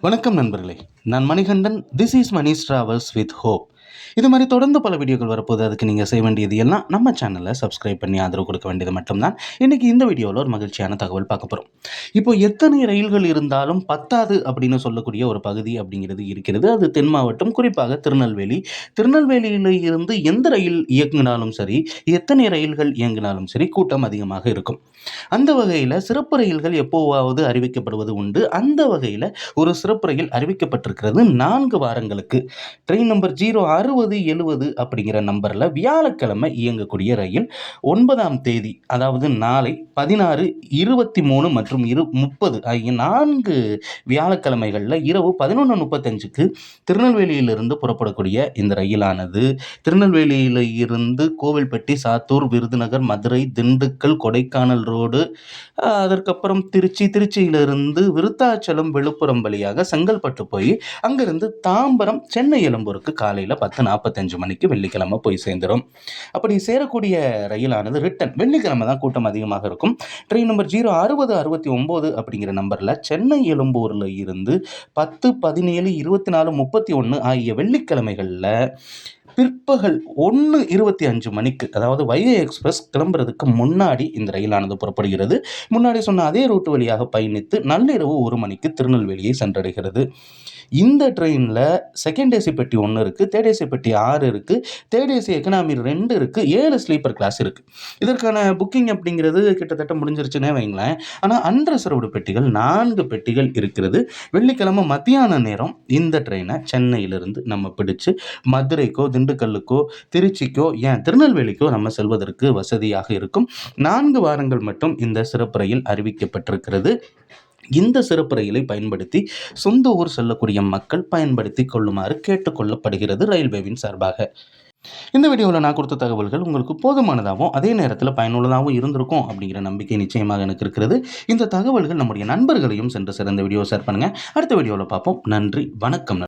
வணக்கம் நண்பர்களே, நான் Manikandan. This is Mani's travels with hope. இது மாதிரி தொடர்ந்து பல வீடியோக்கள் வரப்போது. அதுக்கு நீங்கள் செய்ய வேண்டியது எல்லாம் நம்ம சேனலை சப்ஸ்கிரைப் பண்ணி ஆதரவு கொடுக்க வேண்டியது மட்டும்தான். இன்றைக்கி இந்த வீடியோவில் ஒரு மகிழ்ச்சியான தகவல் பார்க்க போகிறோம். இப்போ எத்தனை ரயில்கள் இருந்தாலும் பத்தாது அப்படின்னு சொல்லக்கூடிய ஒரு பகுதி அப்படிங்கிறது இருக்கிறது. அது தென் மாவட்டம், குறிப்பாக திருநெல்வேலி. திருநெல்வேலியில் இருந்து எந்த ரயில் இயங்கினாலும் சரி, எத்தனை ரயில்கள் இயங்கினாலும் சரி, கூட்டம் அதிகமாக இருக்கும். அந்த வகையில் சிறப்பு ரயில்கள் எப்போவாவது அறிவிக்கப்படுவது உண்டு. அந்த வகையில் ஒரு சிறப்பு ரயில் அறிவிக்கப்பட்டிருக்கிறது 4 வாரங்களுக்கு. ட்ரெயின் நம்பர் 06070 அப்படிங்கிற நம்பரில் வியாழக்கிழமை இயங்கக்கூடிய ரயில் 9ஆம் தேதி, அதாவது நாளை 16, 23 மற்றும் 30 ஆகிய 4 வியாழக்கிழமைகளில் இரவு 11:35க்கு திருநெல்வேலியிலிருந்து புறப்படக்கூடிய இந்த ரயிலானது திருநெல்வேலியில் இருந்து கோவில்பட்டி, சாத்தூர், விருதுநகர், மதுரை, திண்டுக்கல், கொடைக்கானல் ரோடு, அதற்கப்புறம் திருச்சியிலிருந்து விருத்தாச்சலம், விழுப்புரம் வழியாக செங்கல்பட்டு போய் அங்கிருந்து தாம்பரம், சென்னை, எழும்பூருக்கு காலையில் 10:45 மணிக்கு வெள்ளிக்கிழமை போய் சேர்ந்துடும். அப்படி சேரக்கூடிய ரயிலானது ரிட்டன் வெள்ளிக்கிழமை தான் கூட்டம் அதிகமாக இருக்கும். ட்ரெயின் நம்பர் 06069 அப்படிங்கிற நம்பரில் சென்னை எழும்பூரில் இருந்து 10, 17, 24, 31 ஆகிய வெள்ளிக்கிழமைகளில் பிற்பகல் 1:25 மணிக்கு, அதாவது வைகை எக்ஸ்பிரஸ் கிளம்புறதுக்கு முன்னாடி இந்த ரயிலானது புறப்படுகிறது. முன்னாடி சொன்ன அதே ரூட் வழியாக பயணித்து நள்ளிரவு 1 மணிக்கு திருநெல்வேலியை சென்றடைகிறது. இந்த ட்ரெயினில் செகண்ட் ஏசி பெட்டி 1 இருக்குது, தேர்ட் ஏசி பெட்டி 6 இருக்குது, தேர்ட் ஏசி எக்கனாமி 2 இருக்குது, 7 ஸ்லீப்பர் கிளாஸ் இருக்குது. இதற்கான புக்கிங் அப்படிங்கிறது கிட்டத்தட்ட முடிஞ்சிருச்சுன்னே வைங்களேன். ஆனால் அன்ரிசர்வ்டு பெட்டிகள் 4 பெட்டிகள் இருக்கிறது. வெள்ளிக்கிழமை மத்தியான நேரம் இந்த ட்ரெயினை சென்னையிலிருந்து நம்ம பிடிச்சு மதுரைக்கோ, திண்டுக்கல்லுக்கோ, திருச்சிக்கோ, ஏன் திருநெல்வேலிக்கோ நம்ம செல்வதற்கு வசதியாக இருக்கும். 4 வாரங்கள் மட்டும் இந்த சிறப்பு ரயில் அறிவிக்கப்பட்டிருக்கிறது. இந்த சிறப்பு ரயிலை பயன்படுத்தி சொந்த ஊர் செல்லக்கூடிய மக்கள் பயன்படுத்தி கொள்ளுமாறு கேட்டுக்கொள்ளப்படுகிறது ரயில்வேவின் சார்பாக. இந்த வீடியோவில் நான் கொடுத்த தகவல்கள் உங்களுக்கு போதுமானதாகவும் அதே நேரத்தில் பயனுள்ளதாகவும் இருந்திருக்கும் அப்படிங்கிற நம்பிக்கை நிச்சயமாக எனக்கு இருக்கிறது. இந்த தகவல்கள் நம்முடைய நண்பர்களையும் சென்று சிறந்த வீடியோ ஷேர் பண்ணுங்கள். அடுத்த வீடியோவில் பார்ப்போம். நன்றி, வணக்கம்.